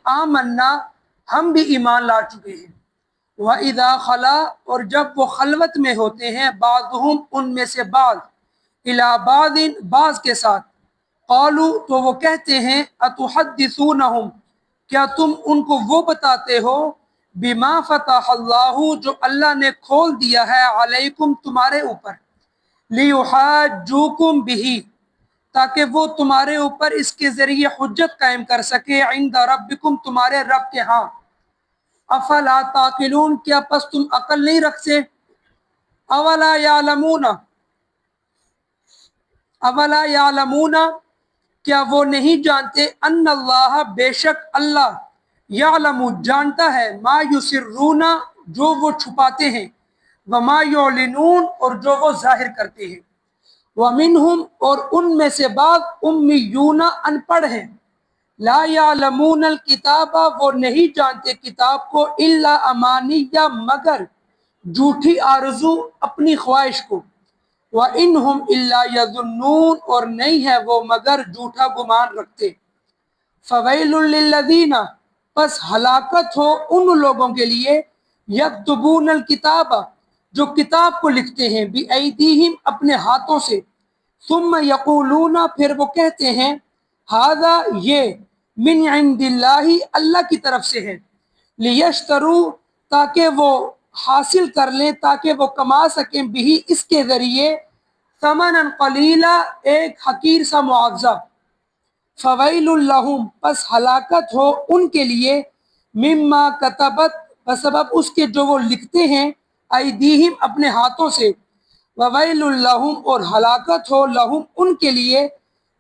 آمنا، ہم بھی ایمان لا چکے ہیں۔ وَإِذَا خَلَا، اور جب وہ خلوت میں ہوتے ہیں، بعضهم ان میں سے بعض، إِلَىٰ بَعْضٍ بعض کے ساتھ، قالوا تو وہ کہتے ہیں، أَتُحَدِّثُونَهُمْ کیا تم ان کو وہ بتاتے ہو، بِمَا فَتَحَ اللَّهُ جو اللہ نے کھول دیا ہے، عَلَيْكُمْ تمہارے اوپر، لِيُحَاجُّوكُمْ بِهِ تاکہ وہ تمہارے اوپر اس کے ذریعے حجت قائم کر سکے، عند ربکم تمہارے رب کے ہاں۔ افلا تعقلون کیا پس تم عقل نہیں رکھتے؟ اولا یعلمون، اولا یعلمون کیا وہ نہیں جانتے، ان اللہ بے شک اللہ، یعلم جانتا ہے، ما یسرون جو وہ چھپاتے ہیں، وما یعلنون اور جو وہ ظاہر کرتے ہیں۔ ومنہم اور ان میں سے بعض امیون ان پڑھ ہیں، لا یعلمون الکتاب وہ نہیں جانتے کتاب کو، الا امانیہ مگر جھوٹی آرزو اپنی خواہش کو، وانہم الا یظنون اور نہیں ہے وہ مگر جھوٹا گمان رکھتے۔ فویل للذین پس ہلاکت ہو ان لوگوں کے لیے، یکتبون الکتاب جو کتاب کو لکھتے ہیں، بایدیہم اپنے ہاتھوں سے، ثم یقولون پھر وہ کہتے ہیں، ھذا یہ، من عند اللہ اللہ کی طرف سے ہے، لیشتروا تاکہ وہ حاصل کر لیں، تاکہ وہ کما سکیں، بھی اس کے ذریعے، ثمنا قلیلا ایک حقیر سا معاوضہ۔ فویل لہم پس ہلاکت ہو ان کے لیے، مما کتبت بسبب اس کے جو وہ لکھتے ہیں، ایدیہم اپنے ہاتھوں سے، وویل لہم اور ہلاکت ہو لہم ان کے لیے،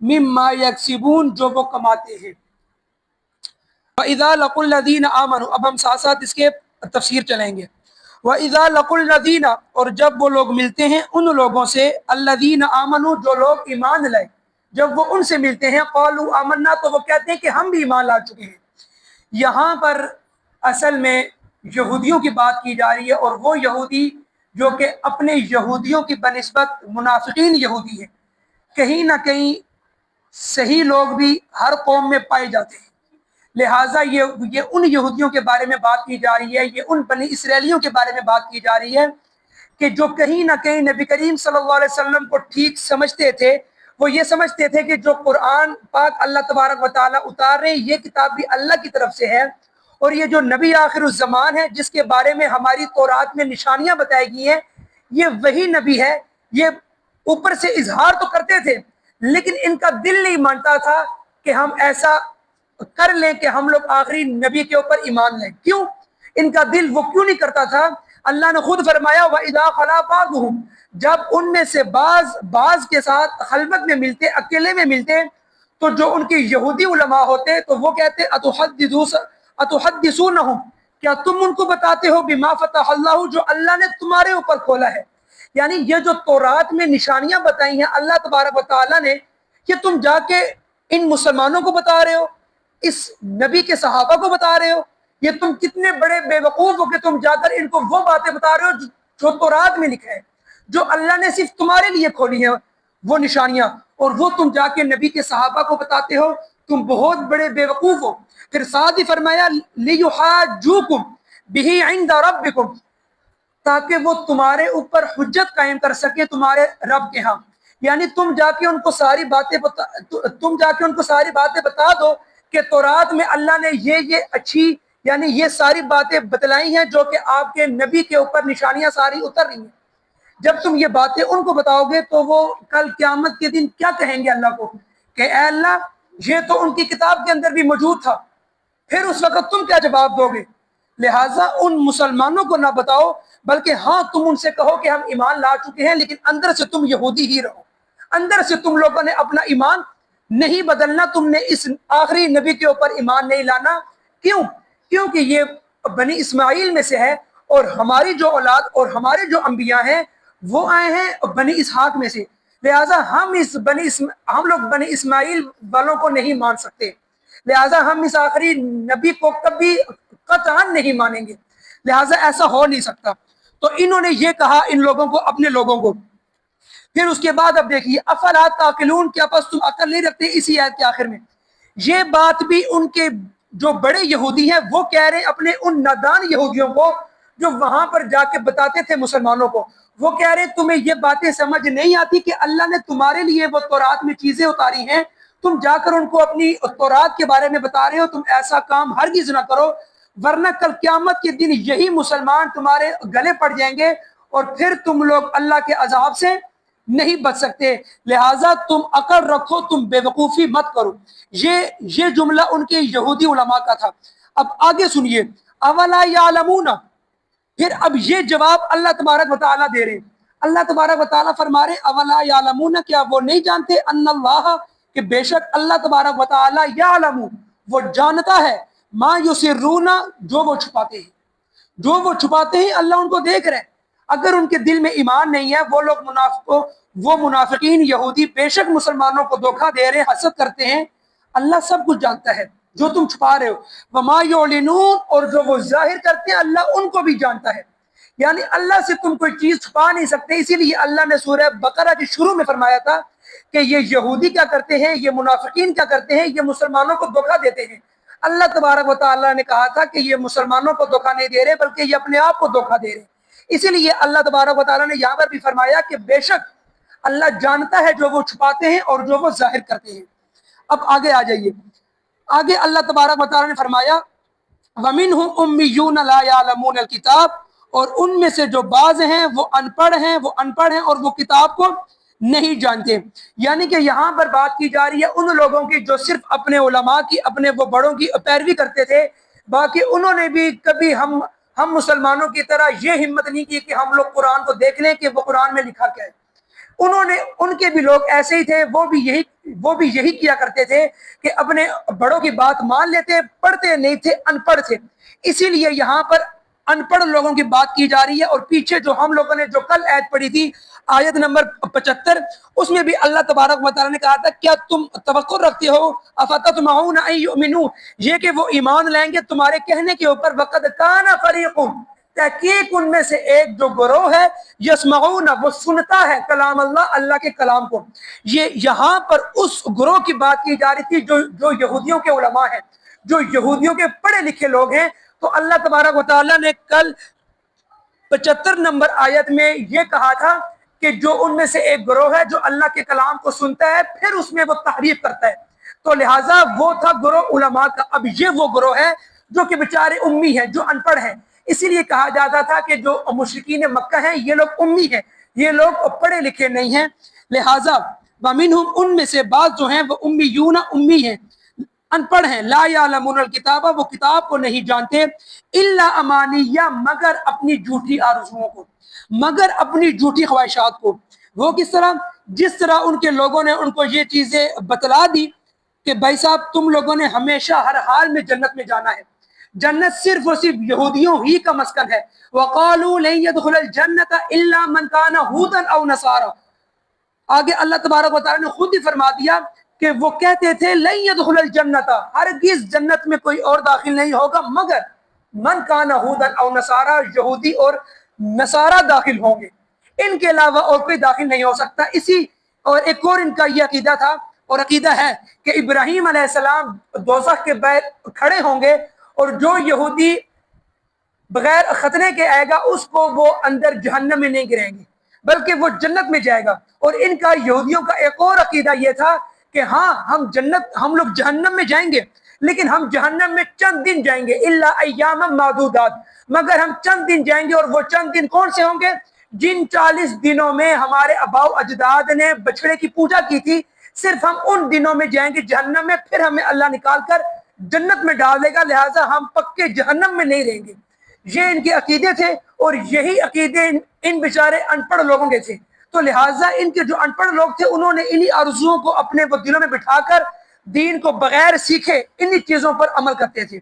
مما یکسبون جو وہ کماتے ہیں۔ وَإِذَا لَقُوا الَّذِينَ آمَنُوا اب ہم ساتھ ساتھ اس کے تفسیر چلیں گے۔ وَإِذَا لَقُوا الَّذِينَ اور جب وہ لوگ ملتے ہیں ان لوگوں سے، الَّذِينَ آمَنُوا جو لوگ ایمان لائے، جب وہ ان سے ملتے ہیں، قالوا آمنا تو وہ کہتے ہیں کہ ہم بھی ایمان لا چکے ہیں۔ یہاں پر اصل میں یہودیوں کی بات کی جا رہی ہے، اور وہ یہودی جو کہ اپنے یہودیوں کی بنسبت منافقین یہودی ہیں۔ کہیں نہ کہیں صحیح لوگ بھی ہر قوم میں پائے جاتے ہیں، لہٰذا یہ ان یہودیوں کے بارے میں بات کی جا رہی ہے، یہ ان بنی اسرائیلیوں کے بارے میں بات کی جا رہی ہے کہ جو کہیں نہ کہیں نبی کریم صلی اللہ علیہ وسلم کو ٹھیک سمجھتے تھے۔ وہ یہ سمجھتے تھے کہ جو قرآن پاک اللہ تبارک و تعالیٰ اتار رہے ہیں، یہ کتاب بھی اللہ کی طرف سے ہے، اور یہ جو نبی آخر الزمان ہے جس کے بارے میں ہماری تورات میں نشانیاں بتائی گئی ہیں، یہ وہی نبی ہے۔ یہ اوپر سے اظہار تو کرتے تھے، لیکن ان کا دل نہیں مانتا تھا کہ ہم ایسا کر لیں کہ ہم لوگ آخری نبی کے اوپر ایمان لیں۔ کیوں ان کا دل وہ کیوں نہیں کرتا تھا؟ اللہ نے خود فرمایا، وَإِذَا خَلَا بَعْضُهُمْ جب ان میں سے بعض کے ساتھ خلوت میں ملتے، اکیلے میں ملتے، تو جو ان کے یہودی علماء ہوتے تو وہ کہتے، أَتُحَدِّثُونَهُمْ کیا تم ان کو بتاتے ہو، بِمَا فَتَحَ اللَّهُ جو اللہ نے تمہارے اوپر کھولا ہے۔ یعنی یہ جو تورات میں نشانیاں بتائی ہیں اللہ تبارک و تعالیٰ نے، یہ تم جا کے ان مسلمانوں کو بتا رہے ہو، اس نبی کے صحابہ کو بتا رہے ہو؟ یہ تم کتنے بڑے بے وقوف ہو کہ تم جا کر ان کو وہ باتیں بتا رہے ہو جو تورات میں لکھا ہے، جو اللہ نے صرف تمہارے لیے کھولی ہیں وہ نشانیاں، اور وہ تم جا کے نبی کے صحابہ کو بتاتے ہو۔ تم بہت بڑے بے وقوف ہو۔ پھر ساتھ ہی فرمایا، لِيُحَاجُّوكُمْ بِهِ عِنْدَ رَبِّكُمْ تاکہ وہ تمہارے اوپر حجت قائم کر سکے تمہارے رب کے ہاں۔ یعنی تم جا کے ان کو ساری باتیں بتا دو کہ تورات میں اللہ نے یہ اچھی، یعنی یہ ساری باتیں بتلائی ہیں جو کہ آپ کے نبی کے اوپر نشانیاں ساری اتر رہی ہیں۔ جب تم یہ باتیں ان کو بتاؤ گے تو وہ کل قیامت کے دن کیا کہیں گے اللہ کو کہ اے اللہ، یہ تو ان کی کتاب کے اندر بھی موجود تھا، پھر اس وقت تم کیا جواب دو گے؟ لہٰذا ان مسلمانوں کو نہ بتاؤ، بلکہ ہاں تم ان سے کہو کہ ہم ایمان لا چکے ہیں، لیکن اندر سے تم یہودی ہی رہو، اندر سے تم لوگوں نے اپنا ایمان نہیں بدلنا، تم نے اس آخری نبی کے اوپر ایمان نہیں لانا۔ کیوں؟ کیونکہ یہ بنی اسماعیل میں سے ہے، اور ہماری جو اولاد اور ہمارے جو انبیاء ہیں وہ آئے ہیں بنی اسحاق میں سے، لہٰذا ہم لوگ بنی اسماعیل والوں کو نہیں مان سکتے، لہٰذا ہم اس آخری نبی کو کبھی قطعاً نہیں مانیں گے، لہٰذا ایسا ہو نہیں سکتا۔ تو انہوں نے یہ کہا ان لوگوں کو، اپنے لوگوں کو، پھر اس کے بعد اب دیکھیے افلا تعقلون، کیا پس تم عقل نہیں رکھتے، اسی آیت کے آخر میں یہ بات بھی ان کے جو بڑے یہودی ہیں وہ کہہ رہے ہیں اپنے ان نادان یہودیوں کو جو وہاں پر جا کے بتاتے تھے مسلمانوں کو، وہ کہہ رہے ہیں تمہیں یہ باتیں سمجھ نہیں آتی کہ اللہ نے تمہارے لیے وہ تورات میں چیزیں اتاری ہیں، تم جا کر ان کو اپنی تورات کے بارے میں بتا رہے ہو، تم ایسا کام ہرگز نہ کرو ورنہ کل قیامت کے دن یہی مسلمان تمہارے گلے پڑ جائیں گے اور پھر تم لوگ اللہ کے عذاب سے نہیں بچ سکتے، لہٰذا تم عقل رکھو، تم بے وقوفی مت کرو۔ یہ جملہ ان کے یہودی علماء کا تھا۔ اب آگے سنیے، اولا یعلمون، پھر اب یہ جواب اللہ تبارک و تعالیٰ دے رہے ہیں۔ اللہ تبارک و تعالیٰ فرما رہے اولا یعلمون، کیا وہ نہیں جانتے ان اللہ، کہ بے شک اللہ تبارک و تعالیٰ یعلم، وہ جانتا ہے ما یسرون، جو وہ چھپاتے ہیں، جو وہ چھپاتے ہیں اللہ ان کو دیکھ رہے ہیں۔ اگر ان کے دل میں ایمان نہیں ہے، وہ منافقین یہودی بے شک مسلمانوں کو دھوکہ دے رہے ہیں، حسد کرتے ہیں، اللہ سب کچھ جانتا ہے جو تم چھپا رہے ہو، وما یعلنون، اور جو وہ ظاہر کرتے ہیں اللہ ان کو بھی جانتا ہے، یعنی اللہ سے تم کوئی چیز چھپا نہیں سکتے۔ اسی لیے اللہ نے سورہ بقرہ کے شروع میں فرمایا تھا کہ یہ یہودی کیا کرتے ہیں، یہ منافقین کیا کرتے ہیں، یہ مسلمانوں کو دھوکہ دیتے ہیں۔ اللہ تبارک و تعالیٰ نے کہا تھا کہ یہ مسلمانوں کو دھوکہ نہیں دے رہے بلکہ یہ اپنے آپ کو دھوکہ دے رہے ہیں۔ اسی لیے اللہ تبارک و تعالیٰ نے یہاں پر بھی فرمایا کہ بے شک اللہ جانتا ہے جو وہ چھپاتے ہیں اور جو وہ ظاہر کرتے ہیں۔ اب آگے آ جائیے، آگے اللہ تبارک و تعالیٰ نے فرمایا وَمِنْهُمْ أُمِّيُّونَ لَا يَعْلَمُونَ الْكِتَابَ، اور ان میں سے جو بعض ہیں وہ ان پڑھ ہیں اور وہ کتاب کو نہیں جانتے۔ یعنی کہ یہاں پر بات کی جا رہی ہے ان لوگوں کی جو صرف اپنے علماء کی، اپنے وہ بڑوں کی پیروی کرتے تھے، باقی انہوں نے بھی کبھی ہم مسلمانوں کی طرح یہ ہمت نہیں کی کہ ہم لوگ قرآن کو دیکھ لیں کہ وہ قرآن میں لکھا کیا ہے۔ ان کے بھی لوگ ایسے ہی تھے، وہ بھی یہی کیا کرتے تھے کہ اپنے بڑوں کی بات مان لیتے، پڑھتے نہیں تھے، ان پڑھ تھے۔ اسی لیے یہاں پر ان پڑھ لوگوں کی بات کی جا رہی ہے، اور پیچھے جو ہم لوگوں نے جو کل آیت پڑھی تھی آیت نمبر 75، اس میں بھی اللہ تبارک و تعالیٰ نے کہا تھا کیا تم توقع رکھتے ہو افتطمعون ان یؤمنوا، یہ کہ وہ ایمان لائیں گے تمہارے کہنے کے اوپر، وقد کان فریق، تحقیق ان میں سے ایک جو گروہ ہے، یسمعون، وہ سنتا ہے کلام اللہ، اللہ کے کلام کو۔ یہ یہاں پر اس گروہ کی بات کی جا رہی تھی جو یہودیوں کے علماء ہیں، جو یہودیوں کے پڑھے لکھے لوگ ہیں۔ تو اللہ تبارک و تعالیٰ نے کل 75 نمبر آیت میں یہ کہا تھا کہ جو ان میں سے ایک گروہ ہے جو اللہ کے کلام کو سنتا ہے پھر اس میں وہ تحریف کرتا ہے، تو لہٰذا وہ تھا گروہ علماء کا۔ اب یہ وہ گروہ ہے جو کہ بیچارے امی ہیں، جو ان پڑھ ہیں۔ اسی لیے کہا جاتا تھا کہ جو مشرکین مکہ ہیں یہ لوگ امی ہیں، یہ لوگ پڑھے لکھے نہیں ہیں، لہٰذا وَمِنْهُمْ، ان میں سے بعض جو ہیں وہ امیون، امی ہیں، ان پڑھ ہیں، لا یعلمون الکتاب، وہ کتاب کو نہیں جانتے، الا امانیہ، مگر اپنی جھوٹی آرزوؤں کو، مگر اپنی جھوٹی خواہشات کو۔ وہ کس طرح؟ جس طرح ان کے لوگوں نے ان کو یہ چیزیں بتلا دی کہ بھائی صاحب تم لوگوں نے ہمیشہ ہر حال میں جنت میں جانا ہے، جنت صرف اور صرف یہودیوں ہی کا مسکن ہے، وَقَالُوا لَن يَدْخُلَ الْجَنَّةَ إِلَّا مَنْ كَانَ هُودًا أَوْ نَصَارَىٰ۔ آگے اللہ تبارک و تعالیٰ نے خود ہی فرما دیا کہ وہ کہتے تھے لن يدخل الجنت، ہرگز جنت میں کوئی اور داخل نہیں ہوگا مگر من کان یہودا او نصارا، یہودی اور نصارہ داخل ہوں گے، ان کے علاوہ اور کوئی داخل نہیں ہو سکتا۔ اور ایک اور ان کا یہ عقیدہ تھا اور عقیدہ ہے کہ ابراہیم علیہ السلام دوزخ کے باہر کھڑے ہوں گے اور جو یہودی بغیر ختنے کے آئے گا اس کو وہ اندر جہنم میں نہیں گریں گے بلکہ وہ جنت میں جائے گا۔ اور ان کا یہودیوں کا ایک اور عقیدہ یہ تھا کہ ہاں ہم لوگ جہنم میں جائیں گے لیکن ہم جہنم میں چند دن جائیں گے، الا ایاما معدودات، مگر ہم چند دن جائیں گے، اور وہ چند دن کون سے ہوں گے؟ جن 40 دنوں میں ہمارے آباء و اجداد نے بچڑے کی پوجا کی تھی، صرف ہم ان دنوں میں جائیں گے جہنم میں، پھر ہمیں اللہ نکال کر جنت میں ڈال دے گا، لہٰذا ہم پکے جہنم میں نہیں رہیں گے۔ یہ ان کے عقیدے تھے اور یہی عقیدے ان بیچارے ان پڑھ لوگوں کے تھے۔ تو لہٰذا ان کے جو ان پڑھ لوگ تھے انہوں نے انہی آرزوؤں کو اپنے وہ دلوں میں بٹھا کر دین کو بغیر سیکھے انہی چیزوں پر عمل کرتے تھے۔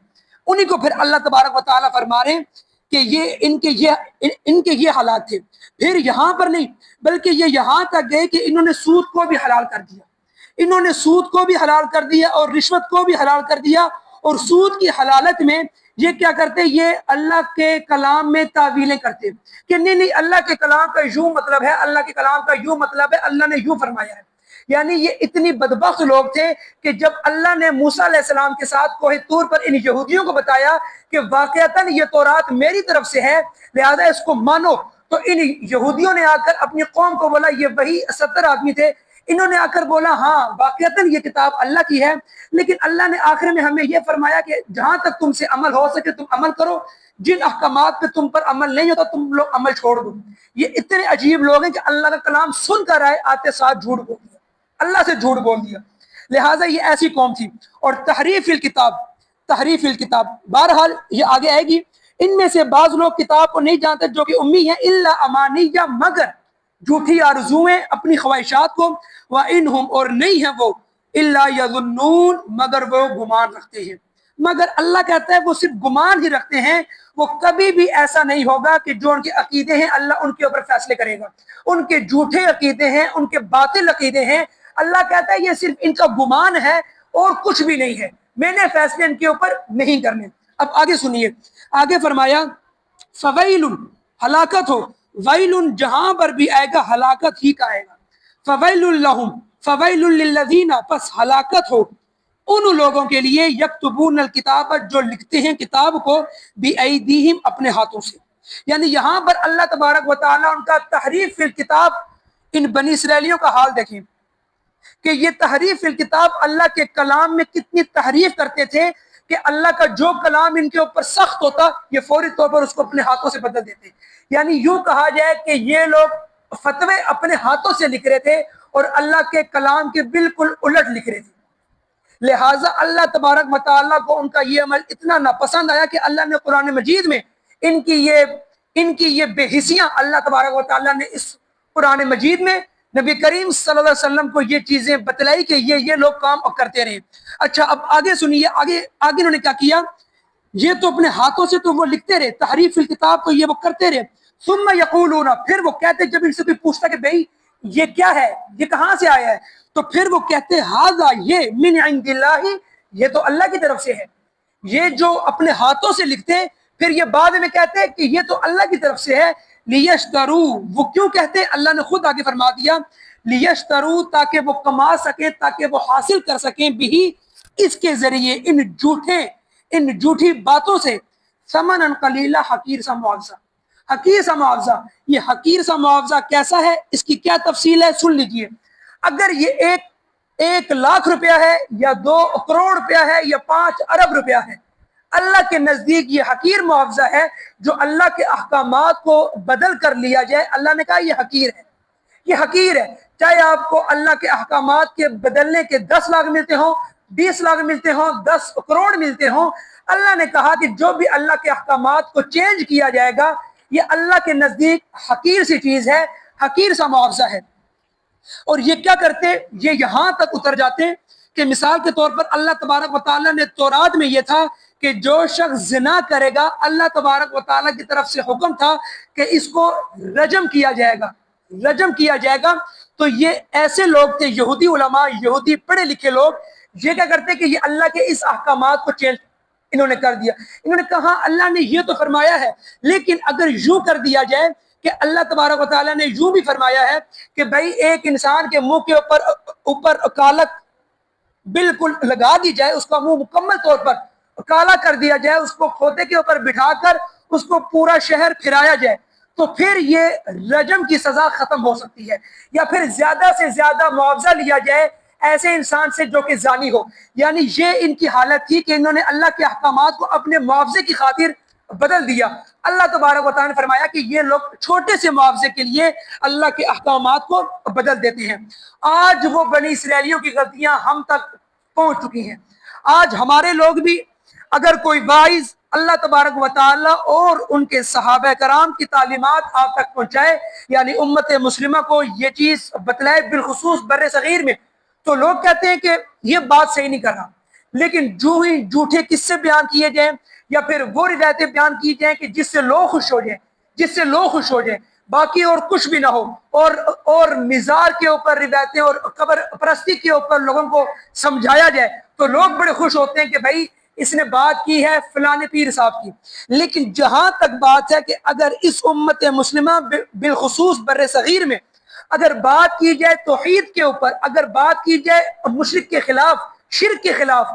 انہی کو پھر اللہ تبارک و تعالیٰ فرما رہے ہیں کہ یہ ان کے یہ حالات تھے۔ پھر یہاں پر نہیں بلکہ یہ یہاں تک گئے کہ انہوں نے سود کو بھی حلال کر دیا، انہوں نے سود کو بھی حلال کر دیا اور رشوت کو بھی حلال کر دیا، اور سود کی حلالت میں یہ کیا کرتے؟ یہ اللہ کے کلام میں تعویلیں کرتے کہ نہیں اللہ کے کلام کا یوں مطلب ہے، اللہ کے کلام کا یوں مطلب ہے، اللہ نے یوں فرمایا ہے۔ یعنی یہ اتنی بدبخت لوگ تھے کہ جب اللہ نے موسیٰ علیہ السلام کے ساتھ کوہ طور پر ان یہودیوں کو بتایا کہ واقعتاً یہ تورات میری طرف سے ہے لہذا اس کو مانو، تو ان یہودیوں نے آ کر اپنی قوم کو بولا، یہ وہی 70 آدمی تھے، انہوں نے آ کر بولا ہاں واقعتاً یہ کتاب اللہ کی ہے، لیکن اللہ نے آخر میں ہمیں یہ فرمایا کہ جہاں تک تم سے عمل ہو سکے تم عمل کرو، جن احکامات پہ تم پر عمل نہیں ہوتا تم لوگ عمل چھوڑ دو۔ یہ اتنے عجیب لوگ ہیں کہ اللہ کا کلام سن کر آئے، آتے ساتھ جھوٹ بول دیا، اللہ سے جھوٹ بول دیا۔ لہٰذا یہ ایسی قوم تھی۔ اور تحریف الکتاب بہرحال یہ آگے آئے گی۔ ان میں سے بعض لوگ کتاب کو نہیں جانتے جو کہ امی ہیں، الا امانیہ مگر جھوٹی آرزویں اپنی خواہشات کو، وَإِنْهُمْ اور نہیں ہیں وہ الا یظنون مگر وہ گمان رکھتے ہیں۔ مگر اللہ کہتا ہے وہ صرف گمان ہی رکھتے ہیں، وہ کبھی بھی ایسا نہیں ہوگا کہ جو ان کے عقیدے ہیں اللہ ان کے اوپر فیصلے کرے گا۔ ان کے جھوٹے عقیدے ہیں، ان کے باطل عقیدے ہیں، اللہ کہتا ہے یہ صرف ان کا گمان ہے اور کچھ بھی نہیں ہے، میں نے فیصلے ان کے اوپر نہیں کرنے۔ اب آگے سنیے، آگے فرمایا فویل ہلاکت ہو، ویل جہاں پر بھی آئے گا ہلاکت ہی کا آئے گا، فویل لہم فویل للذین پس ہلاکت ہو ان لوگوں کے لیے یکتبون الکتاب جو لکھتے ہیں کتاب کو بایدیہم اپنے ہاتھوں سے۔ یعنی یہاں پر اللہ تبارک و تعالیٰ ان کا تحریف فی الکتاب، ان بنی اسرائیلیوں کا حال دیکھیں کہ یہ تحریف فی الکتاب اللہ کے کلام میں کتنی تحریف کرتے تھے کہ اللہ کا جو کلام ان کے اوپر سخت ہوتا یہ فوری طور پر اس کو اپنے ہاتھوں سے بدل دیتے۔ یعنی یوں کہا جائے کہ یہ لوگ فتوے اپنے ہاتھوں سے لکھ رہے تھے اور اللہ کے کلام کے بالکل الٹ لکھ رہے تھے۔ لہٰذا اللہ تبارک و تعالیٰ کو ان کا یہ عمل اتنا ناپسند آیا کہ اللہ نے قرآن مجید میں ان کی یہ بے حسیاں اللہ تبارک و تعالیٰ نے اس قرآن مجید میں نبی کریم صلی اللہ علیہ وسلم کو یہ چیزیں بتلائی کہ یہ لوگ کام کرتے رہے۔ اچھا اب آگے سنیے، آگے انہوں نے کیا کیا؟ یہ تو اپنے ہاتھوں سے تو وہ لکھتے رہے، تحریف الکتاب تو یہ وہ کرتے رہے، ثم یقولون پھر وہ کہتے جب ان سے کوئی پوچھتا کہ بھئی یہ کیا ہے، یہ کہاں سے آیا ہے، تو پھر وہ کہتے ھذا یہ من عند اللہ، یہ تو اللہ کی طرف سے ہے۔ یہ جو اپنے ہاتھوں سے لکھتے پھر یہ بعد میں کہتے کہ یہ تو اللہ کی طرف سے ہے۔ لیشترو وہ کیوں کہتے؟ اللہ نے خود آگے فرما دیا لیشترو تاکہ وہ کما سکیں، تاکہ وہ حاصل کر سکیں بھی اس کے ذریعے ان جھوٹی باتوں سے ثمنا قلیلا حقیر سا معاوضہ۔ حقیر سا معاوضہ، یہ حقیر سا معاوضہ کیسا ہے اس کی کیا تفصیل ہے سن لیجئے۔ اگر یہ 1,00,000 روپیہ ہے یا 2 کروڑ روپیہ ہے یا 5 ارب روپیہ ہے، اللہ کے نزدیک یہ حقیر معاوضہ ہے جو اللہ کے احکامات کو بدل کر لیا جائے۔ اللہ نے کہا یہ حقیر ہے، یہ حقیر ہے، چاہے آپ کو اللہ کے احکامات کے بدلنے کے 10 لاکھ ملتے ہوں، 20 لاکھ ملتے ہوں، 10 کروڑ ملتے ہوں، اللہ نے کہا کہ جو بھی اللہ کے احکامات کو چینج کیا جائے گا یہ اللہ کے نزدیک حقیر سی چیز ہے، حقیر سا معاوضہ ہے۔ اور یہ کیا کرتے؟ یہ یہاں تک اتر جاتے کہ مثال کے طور پر اللہ تبارک و تعالیٰ نے تورات میں یہ تھا کہ جو شخص زنا کرے گا اللہ تبارک و تعالیٰ کی طرف سے حکم تھا کہ اس کو رجم کیا جائے گا۔ تو یہ ایسے لوگ تھے یہودی علماء، یہودی پڑھے لکھے لوگ، یہ کیا کرتے کہ یہ اللہ کے اس احکامات کو چینج انہوں نے کر دیا۔ انہوں نے کہا اللہ نے یہ تو فرمایا ہے لیکن اگر یوں کر دیا جائے کہ اللہ تبارک و تعالیٰ نے یوں بھی فرمایا ہے کہ بھائی ایک انسان کے منہ کے اوپر کالک بالکل لگا دی جائے، اس کا منہ مکمل طور پر کالا کر دیا جائے، اس کو کھوتے کے اوپر بٹھا کر اس کو پورا شہر پھرایا جائے، تو پھر یہ رجم کی سزا ختم ہو سکتی ہے۔ یا پھر زیادہ سے زیادہ معاوضہ لیا جائے ایسے انسان سے جو کہ زانی ہو۔ یعنی یہ ان کی حالت تھی کہ انہوں نے اللہ کے احکامات کو اپنے معاوضے کی خاطر بدل دیا۔ اللہ تبارک و تعالیٰ نے فرمایا کہ یہ لوگ چھوٹے سے معاوضے کے لیے اللہ کے احکامات کو بدل دیتے ہیں۔ آج وہ بنی اسرائیلیوں کی غلطیاں ہم تک پہنچ چکی ہیں۔ آج ہمارے لوگ بھی اگر کوئی واعظ اللہ تبارک و تعالیٰ اور ان کے صحابہ کرام کی تعلیمات آپ تک پہنچائے، یعنی امت مسلمہ کو یہ چیز بتلائے، بالخصوص بر صغیر میں، تو لوگ کہتے ہیں کہ یہ بات صحیح نہیں کر رہا، لیکن جو ہی جھوٹے قصے بیان کیے جائیں یا پھر وہ روایتیں بیان کی جائیں کہ جس سے لوگ خوش ہو جائیں، باقی اور کچھ بھی نہ ہو، اور مزار کے اوپر روایتیں اور قبر پرستی کے اوپر لوگوں کو سمجھایا جائے، تو لوگ بڑے خوش ہوتے ہیں کہ بھائی اس نے بات کی ہے فلاں پیر صاحب کی، لیکن جہاں تک بات ہے کہ اگر اس امت مسلمہ بالخصوص بر صغیر میں اگر بات کی جائے توحید کے اوپر، اگر بات کی جائے مشرک کے خلاف، شرک کے خلاف،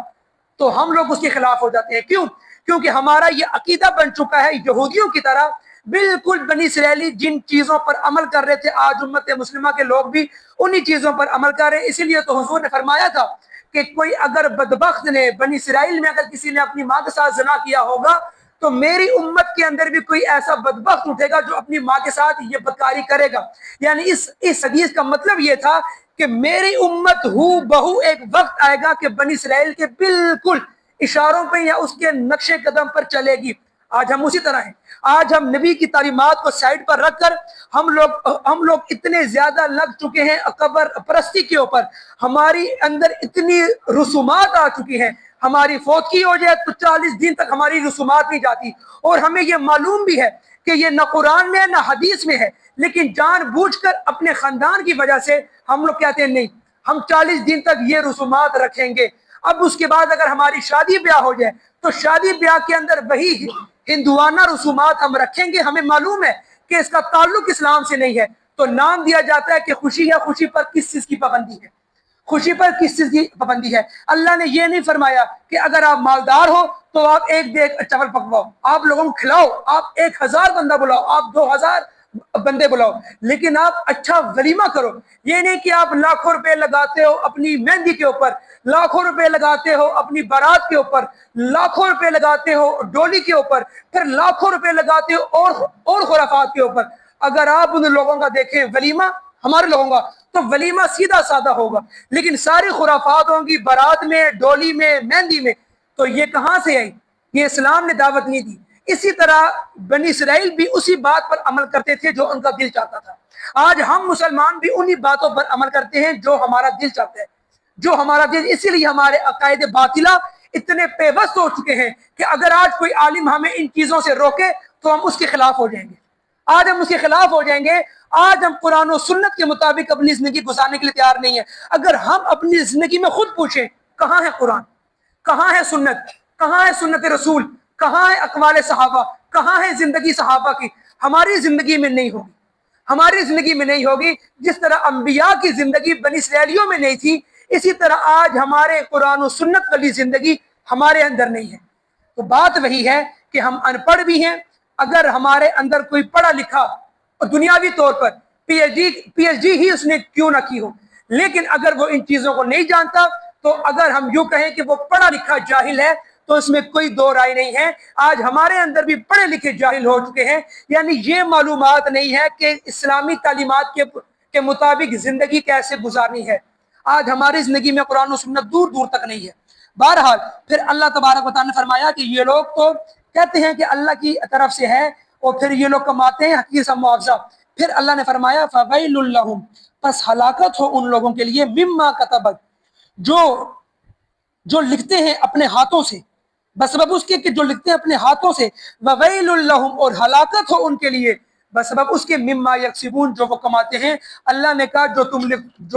تو ہم لوگ اس کے خلاف ہو جاتے ہیں۔ کیوں؟ کیونکہ ہمارا یہ عقیدہ بن چکا ہے یہودیوں کی طرح، بالکل بنی اسرائیلی جن چیزوں پر عمل کر رہے تھے آج امت مسلمہ کے لوگ بھی انہی چیزوں پر عمل کر رہے ہیں۔ اسی لیے تو حضور نے فرمایا تھا کہ کوئی اگر بدبخت نے بنی اسرائیل میں اگر کسی نے اپنی ماں کے ساتھ زنا کیا ہوگا تو میری امت کے اندر بھی کوئی ایسا بدبخت اٹھے گا جو اپنی ماں کے ساتھ یہ بدکاری کرے گا۔ یعنی اس حدیث کا مطلب یہ تھا کہ میری امت ہو بہو ایک وقت آئے گا کہ بنی اسرائیل کے بالکل اشاروں پہ یا اس کے نقش قدم پر چلے گی۔ آج ہم اسی طرح ہیں۔ آج ہم نبی کی تعلیمات کو سائڈ پر رکھ کر ہم لوگ اتنے زیادہ لگ چکے ہیں قبر پرستی کے اوپر، ہماری اندر اتنی رسومات آ چکی ہیں، ہماری فوتگی ہو جائے تو 40 دن تک ہماری رسومات نہیں جاتی، اور ہمیں یہ معلوم بھی ہے کہ یہ نہ قرآن میں نہ حدیث میں ہے، لیکن جان بوجھ کر اپنے خاندان کی وجہ سے ہم لوگ کہتے ہیں نہیں ہم 40 دن تک یہ رسومات رکھیں گے۔ اب اس کے بعد اگر ہماری شادی بیاہ ہو جائے تو شادی بیاہ کے اندر وہی ہندوانہ رسومات ہم رکھیں گے، ہمیں معلوم ہے کہ اس کا تعلق اسلام سے نہیں ہے، تو نام دیا جاتا ہے کہ خوشی ہے۔ خوشی پر کس چیز کی پابندی ہے؟ خوشی پر کس چیز کی پابندی ہے؟ اللہ نے یہ نہیں فرمایا کہ اگر آپ مالدار ہو تو آپ ایک دیگ چاول پکواؤ، آپ لوگوں کو کھلاؤ، آپ 1000 بندہ بلاؤ، آپ 2000 بندے بلاؤ، لیکن آپ اچھا ولیمہ کرو۔ یہ نہیں کہ آپ لاکھوں روپے لگاتے ہو اپنی مہندی کے اوپر، لاکھوں روپے لگاتے ہو اپنی بارات کے اوپر، لاکھوں روپے لگاتے ہو ڈولی کے اوپر، پھر لاکھوں روپے لگاتے ہو اور خرافات کے اوپر۔ اگر آپ ان لوگوں کا دیکھیں ولیمہ ہمارے لوگوں کا تو ولیمہ سیدھا سادہ ہوگا، لیکن ساری خرافات ہوں گی بارات میں، ڈولی میں، مہندی میں، تو یہ کہاں سے آئی؟ یہ اسلام نے دعوت نہیں دی۔ اسی طرح بنی اسرائیل بھی اسی بات پر عمل کرتے تھے جو ان کا دل چاہتا تھا۔ آج ہم مسلمان بھی انہی باتوں پر عمل کرتے ہیں جو ہمارا دل چاہتا ہے، جو ہمارا دل، اسی لیے ہمارے عقائد باطلہ اتنے پیوست ہو چکے ہیں کہ اگر آج کوئی عالم ہمیں ان چیزوں سے روکے تو ہم اس کے خلاف ہو جائیں گے، آج ہم اس کے خلاف ہو جائیں گے۔ آج ہم قرآن و سنت کے مطابق اپنی زندگی گزارنے کے لیے تیار نہیں ہے۔ اگر ہم اپنی زندگی میں خود پوچھیں کہاں ہے قرآن، کہاں ہے سنت، کہاں ہے سنت رسول، کہاں ہے اقوال صحابہ، کہاں ہے زندگی صحابہ کی، ہماری زندگی میں نہیں ہوگی، ہماری زندگی میں نہیں ہوگی۔ جس طرح انبیاء کی زندگی بنی اسرائیلیوں میں نہیں تھی، اسی طرح آج ہمارے قرآن و سنت والی زندگی ہمارے اندر نہیں ہے۔ تو بات وہی ہے کہ ہم ان پڑھ بھی ہیں، اگر ہمارے اندر کوئی پڑھا لکھا اور دنیاوی طور پر پی ایچ ڈی ہی اس نے کیوں نہ کی ہو، لیکن اگر وہ ان چیزوں کو نہیں جانتا تو اگر ہم یوں کہیں کہ وہ پڑھا لکھا جاہل ہے تو اس میں کوئی دو رائے نہیں ہے۔ آج ہمارے اندر بھی پڑھے لکھے جاہل ہو چکے ہیں، یعنی یہ معلومات نہیں ہے کہ اسلامی تعلیمات کے مطابق زندگی کیسے گزارنی ہے۔ آج ہماری زندگی میں قرآن و سنت دور دور تک نہیں ہے۔ بہرحال پھر اللہ تبارک و تعالیٰ نے فرمایا کہ یہ لوگ تو کہتے ہیں کہ اللہ کی طرف سے ہے اور پھر یہ لوگ کماتے ہیں حقیقی سا معاوضہ۔ پھر اللہ نے فرمایا فَوَيْلٌ لَّهُمْ، پس ہلاکت ہو ان لوگوں کے لیے مما کتبت، جو لکھتے ہیں اپنے ہاتھوں سے، بسبب اس کے کہ جو لکھتے ہیں اپنے ہاتھوں سے، وَوَيْلٌ لَّهُمْ، اور ہلاکت ہو ان کے لیے بسبب اس کے مما یکسبون، جو وہ کماتے ہیں۔ اللہ نے کہا جو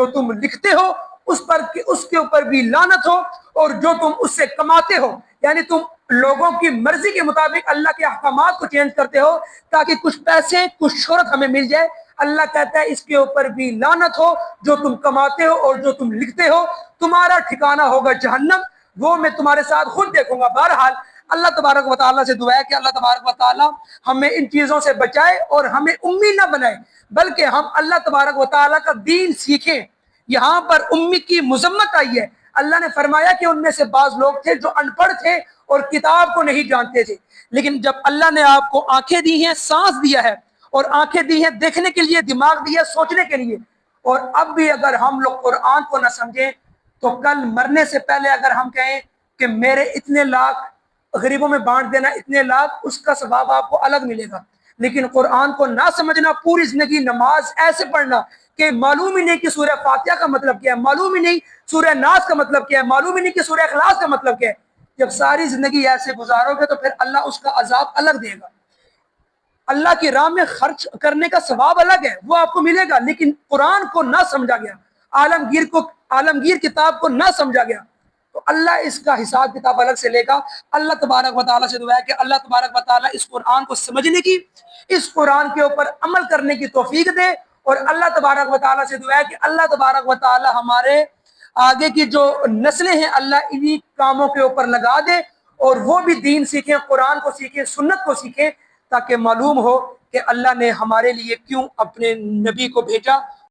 تم لکھتے ہو اس کے اوپر بھی لعنت ہو، اور جو تم اس سے کماتے ہو، یعنی تم لوگوں کی مرضی کے مطابق اللہ کے احکامات کو چینج کرتے ہو تاکہ کچھ پیسے کچھ شہرت ہمیں مل جائے، اللہ کہتا ہے اس کے اوپر بھی لعنت ہو جو تم کماتے ہو اور جو تم لکھتے ہو، تمہارا ٹھکانہ ہوگا جہنم، وہ میں تمہارے ساتھ خود دیکھوں گا۔ بہرحال اللہ تبارک و تعالیٰ سے دعا ہے کہ اللہ تبارک و تعالیٰ ہمیں ان چیزوں سے بچائے اور ہمیں امی نہ بنائے، بلکہ ہم اللہ تبارک و تعالیٰ کا دین سیکھیں۔ یہاں پر امی کی مذمت آئی ہے۔ اللہ نے فرمایا کہ ان میں سے بعض لوگ تھے جو ان پڑھ تھے اور کتاب کو نہیں جانتے تھے، لیکن جب اللہ نے آپ کو آنکھیں دی ہیں، سانس دیا ہے، اور آنکھیں دی ہیں دیکھنے کے لیے، دماغ دیا سوچنے کے لیے، اور اب بھی اگر ہم لوگ قرآن کو نہ سمجھیں تو کل مرنے سے پہلے اگر ہم کہیں کہ میرے اتنے لاکھ غریبوں میں بانٹ دینا، اتنے لاکھ، اس کا ثواب آپ کو الگ ملے گا، لیکن قرآن کو نہ سمجھنا، پوری زندگی نماز ایسے پڑھنا کہ معلوم ہی نہیں کہ سورہ فاتحہ کا مطلب کیا ہے، معلوم ہی نہیں سورہ ناس کا مطلب کیا ہے، معلوم ہی نہیں کہ سورہ اخلاص کا مطلب کیا ہے، جب ساری زندگی ایسے گزارو گے تو پھر اللہ اس کا عذاب الگ دے گا۔ اللہ کی راہ میں خرچ کرنے کا ثواب الگ ہے، وہ آپ کو ملے گا، لیکن قرآن کو نہ سمجھا گیا، عالمگیر کتاب کو نہ سمجھا گیا تو اللہ اس کا حساب کتاب الگ سے لے گا۔ اللہ تبارک و تعالیٰ سے دعا ہے کہ اللہ تبارک و تعالیٰ اس قرآن کو سمجھنے کی، اس قرآن کے اوپر عمل کرنے کی توفیق دے، اور اللہ تبارک و تعالیٰ سے دعا ہے کہ اللہ تبارک و تعالیٰ ہمارے آگے کی جو نسلیں ہیں اللہ انہی کاموں کے اوپر لگا دے، اور وہ بھی دین سیکھیں، قرآن کو سیکھیں، سنت کو سیکھیں، تاکہ معلوم ہو کہ اللہ نے ہمارے لیے کیوں اپنے نبی کو بھیجا۔